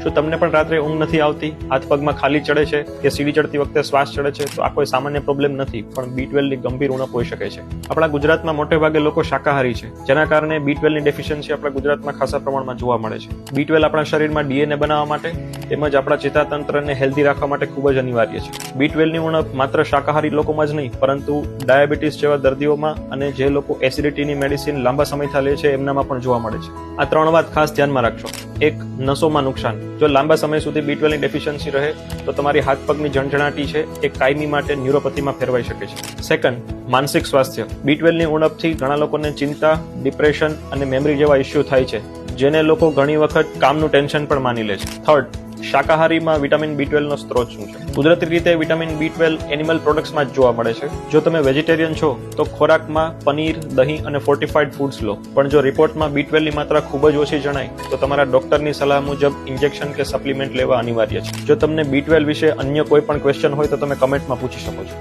શું તમને પણ રાત્રે ઊંઘ નથી આવતી, હાથ પગમાં ખાલી ચડે છે કે સીડી ચડતી વખતે શ્વાસ ચડે છે? તો આ કોઈ સામાન્ય પ્રોબ્લેમ નથી, પણ B12 ની ગંભીર ઉણપ હોઈ શકે છે. આપણા ગુજરાતમાં મોટે ભાગે લોકો શાકાહારી છે, જેના કારણે B12 ની ડેફિશિયન્સી આપણા ગુજરાતમાં ખાસા પ્રમાણમાં જોવા મળે છે. B12 આપણા શરીરમાં DNA બનાવવા માટે તેમજ આપણા ચેતાતંત્રને હેલ્ધી રાખવા માટે ખૂબ જ અનિવાર્ય છે. B12 ની ઉણપ માત્ર શાકાહારી લોકોમાં જ નહીં, પરંતુ ડાયાબિટીસ જેવા દર્દીઓમાં અને જે લોકો એસિડિટીની મેડિસિન લાંબા સમયથી લે છે એમનામાં પણ જોવા મળે છે. આ 3 વાત ખાસ ધ્યાનમાં રાખજો. 1. નસોમાં નુકસાન. જો લાંબા સમય સુધી B12 ની ડેફિશિયન્સી રહે તો તમારી હાથ પગની ઝણઝણાટી છે એ કાયમી માટે ન્યુરોપેથીમાં ફેરવાઈ શકે છે. 2. માનસિક સ્વાસ્થ્ય. B12 ની ઉણપથી ઘણા લોકોને ચિંતા, ડિપ્રેશન અને મેમરી જેવા ઇસ્યુ થાય છે, જેને લોકો ઘણી વખત કામનું ટેન્શન પણ માની લે છે. 3. શાકાહારીમાં વિટામિન B12 નો સ્ત્રોત શું છે? કુદરતી રીતે વિટામિન B12 એનિમલ પ્રોડક્ટ્સમાં જ જોવા મળે છે. જો તમે વેજીટેરિયન છો તો ખોરાકમાં પનીર, દહીં અને ફોર્ટિફાઈડ ફૂડ્સ લો, પણ જો રિપોર્ટમાં B12 ની માત્રા ખૂબ જ ઓછી જણાય તો તમારા ડોક્ટરની સલાહ મુજબ ઇન્જેક્શન કે સપ્લિમેન્ટ લેવા અનિવાર્ય છે. જો તમને B12 વિશે અન્ય કોઈ પણ ક્વેશ્ચન હોય તો તમે કમેન્ટમાં પૂછી શકો છો.